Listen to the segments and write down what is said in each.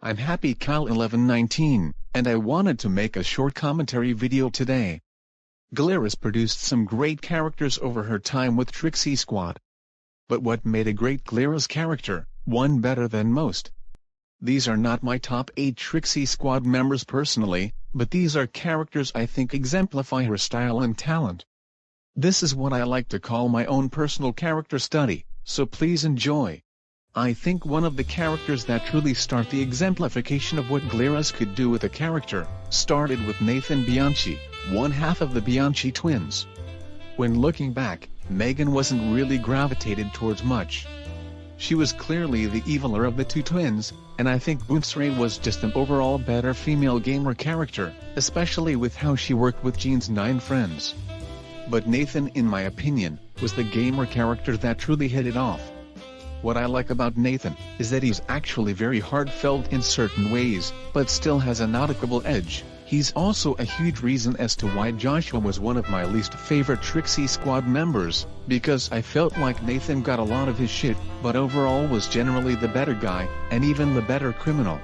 I'm Happy Kyle 1119, and I wanted to make a short commentary video today. Glyris produced some great characters over her time with Trixie Squad. But what made a great Glyris character, one better than most? These are not my top 8 Trixie Squad members personally, but these are characters I think exemplify her style and talent. This is what I like to call my own personal character study, so please enjoy. I think one of the characters that truly start the exemplification of what Glyris could do with a character, started with Nathanbianchi, one half of the Bianchi twins. When looking back, Megan wasn't really gravitated towards much. She was clearly the eviler of the two twins, and I think Boonsray was just an overall better female gamer character, especially with how she worked with Jean's 9 friends. But Nathan, in my opinion, was the gamer character that truly hit it off. What I like about Nathan is that he's actually very heartfelt in certain ways, but still has a nautical edge. He's also a huge reason as to why Joshua was one of my least favorite Trixie Squad members, because I felt like Nathan got a lot of his shit, but overall was generally the better guy, and even the better criminal.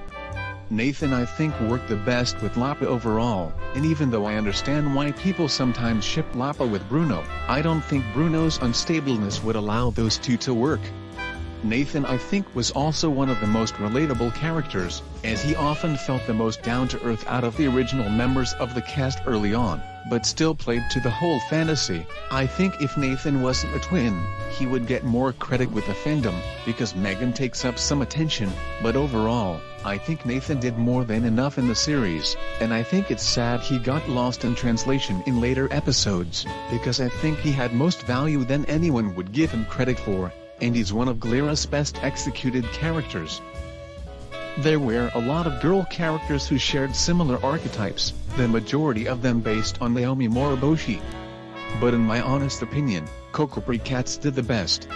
Nathan I think worked the best with Lapa overall, and even though I understand why people sometimes ship Lapa with Bruno, I don't think Bruno's unstableness would allow those two to work. Nathan I think was also one of the most relatable characters, as he often felt the most down-to-earth out of the original members of the cast early on, but still played to the whole fantasy. I think if Nathan wasn't a twin, he would get more credit with the fandom, because Megan takes up some attention, but overall, I think Nathan did more than enough in the series, and I think it's sad he got lost in translation in later episodes, because I think he had most value than anyone would give him credit for. And he's one of Glyris' best executed characters. There were a lot of girl characters who shared similar archetypes, the majority of them based on Naomi Moroboshi. But in my honest opinion, Coco Pre Cats did the best.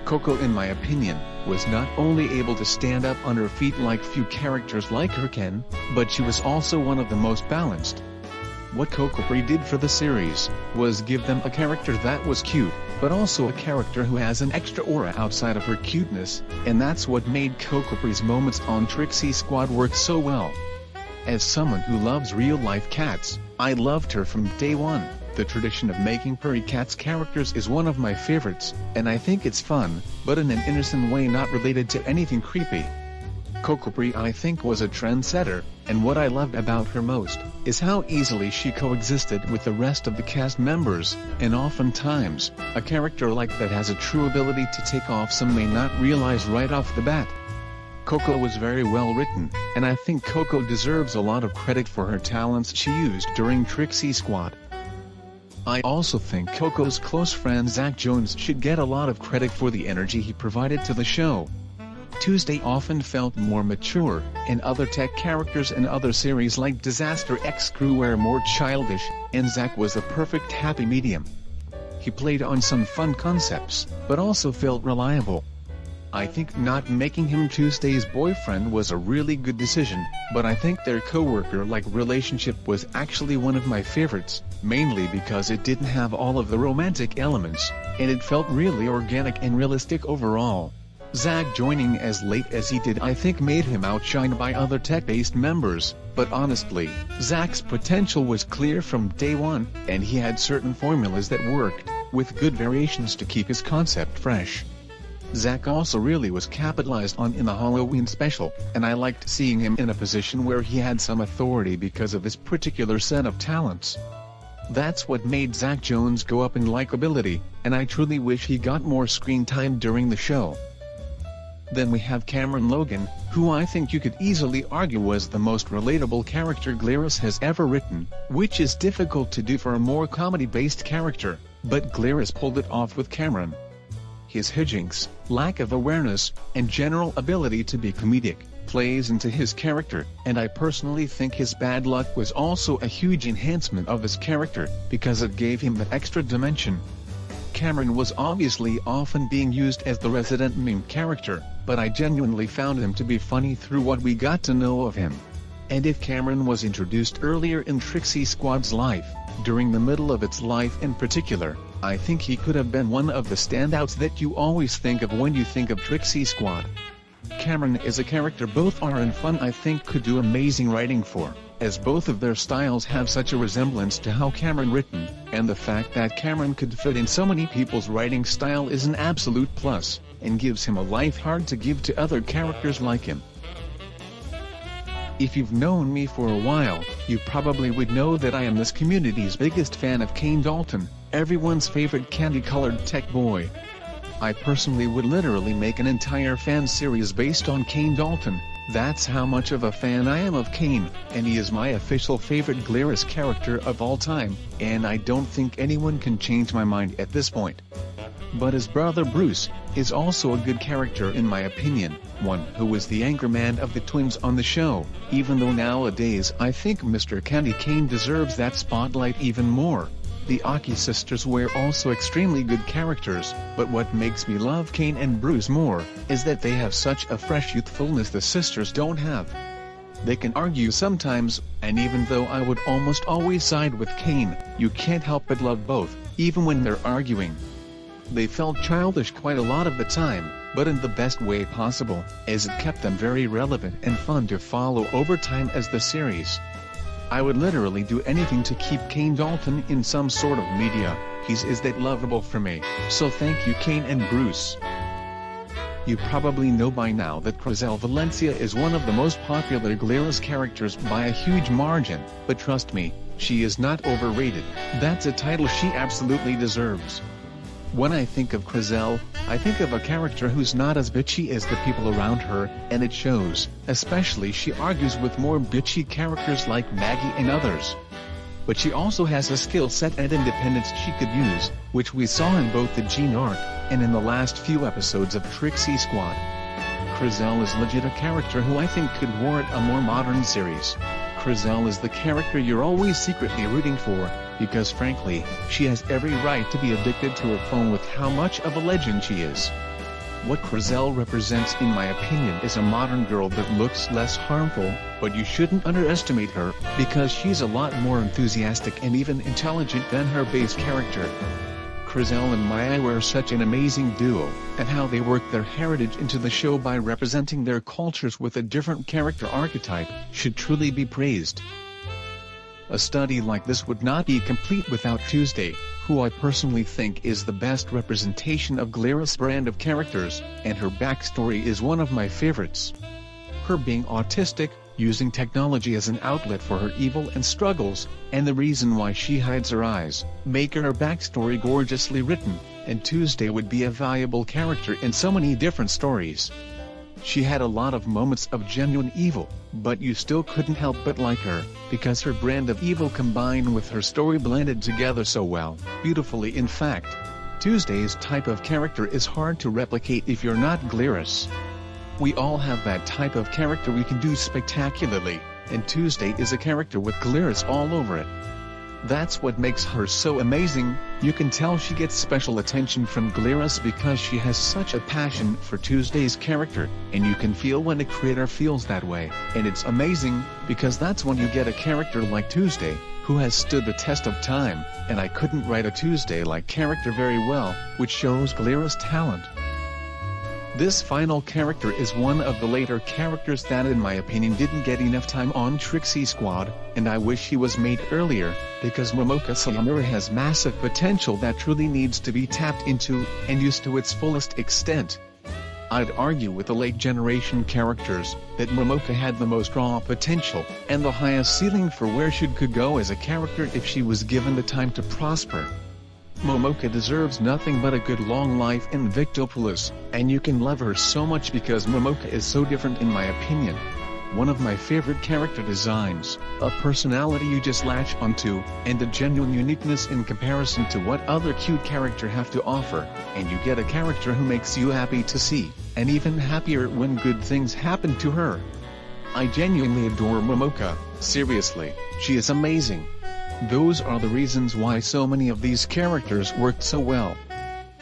Coco, in my opinion, was not only able to stand up on her feet like few characters like her can, but she was also one of the most balanced. What Coco Pre did for the series was give them a character that was cute, but also a character who has an extra aura outside of her cuteness, and that's what made Coco Pre's moments on Trixie Squad work so well. As someone who loves real-life cats, I loved her from day one. The tradition of making Pre Cats characters is one of my favorites, and I think it's fun, but in an innocent way not related to anything creepy. Coco Pre I think was a trendsetter, and what I loved about her most is how easily she coexisted with the rest of the cast members, and oftentimes, a character like that has a true ability to take off some may not realize right off the bat. Coco was very well written, and I think Coco deserves a lot of credit for her talents she used during Trixie Squad. I also think Coco's close friend Zach Jones should get a lot of credit for the energy he provided to the show. Tuesday often felt more mature, and other tech characters in other series like Disaster X Crew were more childish, and Zach was the perfect happy medium. He played on some fun concepts, but also felt reliable. I think not making him Tuesday's boyfriend was a really good decision, but I think their co-worker-like relationship was actually one of my favorites, mainly because it didn't have all of the romantic elements, and it felt really organic and realistic overall. Zach joining as late as he did I think made him outshined by other tech-based members, but honestly, Zach's potential was clear from day one, and he had certain formulas that worked, with good variations to keep his concept fresh. Zach also really was capitalized on in the Halloween special, and I liked seeing him in a position where he had some authority because of his particular set of talents. That's what made Zach Jones go up in likability, and I truly wish he got more screen time during the show. Then we have Cameron Logan, who I think you could easily argue was the most relatable character Glyris has ever written, which is difficult to do for a more comedy-based character, but Glyris pulled it off with Cameron. His hijinks, lack of awareness, and general ability to be comedic, plays into his character, and I personally think his bad luck was also a huge enhancement of his character, because it gave him that extra dimension. Cameron was obviously often being used as the resident meme character, but I genuinely found him to be funny through what we got to know of him. And if Cameron was introduced earlier in Trixie Squad's life, during the middle of its life in particular, I think he could have been one of the standouts that you always think of when you think of Trixie Squad. Cameron is a character both are and fun I think could do amazing writing for, as both of their styles have such a resemblance to how Cameron written, and the fact that Cameron could fit in so many people's writing style is an absolute plus, and gives him a life hard to give to other characters like him. If you've known me for a while, you probably would know that I am this community's biggest fan of Kane Dalton, everyone's favorite candy-colored tech boy. I personally would literally make an entire fan series based on Kane Dalton. That's how much of a fan I am of Kane, and he is my official favorite Glyris character of all time, and I don't think anyone can change my mind at this point. But his brother Bruce is also a good character in my opinion, one who was the anchorman of the twins on the show, even though nowadays I think Mr. Candy Cane deserves that spotlight even more. The Aki sisters were also extremely good characters, but what makes me love Kane and Bruce more is that they have such a fresh youthfulness the sisters don't have. They can argue sometimes, and even though I would almost always side with Kane, you can't help but love both, even when they're arguing. They felt childish quite a lot of the time, but in the best way possible, as it kept them very relevant and fun to follow over time as the series. I would literally do anything to keep Kane Dalton in some sort of media, he's that lovable for me, so thank you Kane and Bruce. You probably know by now that Kriselle Valencia is one of the most popular Glyris characters by a huge margin, but trust me, she is not overrated, that's a title she absolutely deserves. When I think of Kriselle, I think of a character who's not as bitchy as the people around her, and it shows, especially she argues with more bitchy characters like Maggie and others. But she also has a skill set and independence she could use, which we saw in both the Jean arc, and in the last few episodes of Trixie Squad. Kriselle is legit a character who I think could warrant a more modern series. Kriselle is the character you're always secretly rooting for, because frankly, she has every right to be addicted to her phone with how much of a legend she is. What Kriselle represents in my opinion is a modern girl that looks less harmful, but you shouldn't underestimate her, because she's a lot more enthusiastic and even intelligent than her base character. Kriselle and Maya were such an amazing duo, and how they worked their heritage into the show by representing their cultures with a different character archetype should truly be praised. A study like this would not be complete without Tuesday, who I personally think is the best representation of Glyris' brand of characters, and her backstory is one of my favorites. Her being autistic, using technology as an outlet for her evil and struggles, and the reason why she hides her eyes, make her backstory gorgeously written, and Tuesday would be a valuable character in so many different stories. She had a lot of moments of genuine evil, but you still couldn't help but like her, because her brand of evil combined with her story blended together so well, beautifully in fact. Tuesday's type of character is hard to replicate if you're not Glyris. We all have that type of character we can do spectacularly, and Tuesday is a character with Glyris all over it. That's what makes her so amazing. You can tell she gets special attention from Glyris because she has such a passion for Tuesday's character, and you can feel when a creator feels that way, and it's amazing, because that's when you get a character like Tuesday, who has stood the test of time, and I couldn't write a Tuesday-like character very well, which shows Glyris' talent. This final character is one of the later characters that in my opinion didn't get enough time on Trixie Squad, and I wish he was made earlier, because Momoka Sayamura has massive potential that truly needs to be tapped into, and used to its fullest extent. I'd argue with the late generation characters, that Momoka had the most raw potential, and the highest ceiling for where she could go as a character if she was given the time to prosper. Momoka deserves nothing but a good long life in Victopolis, and you can love her so much because Momoka is so different in my opinion. One of my favorite character designs, a personality you just latch onto, and a genuine uniqueness in comparison to what other cute character have to offer, and you get a character who makes you happy to see, and even happier when good things happen to her. I genuinely adore Momoka, seriously, she is amazing. Those are the reasons why so many of these characters worked so well.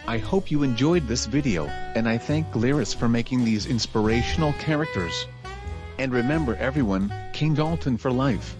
I hope you enjoyed this video, and I thank Glyris for making these inspirational characters. And remember everyone, Kane Dalton for life.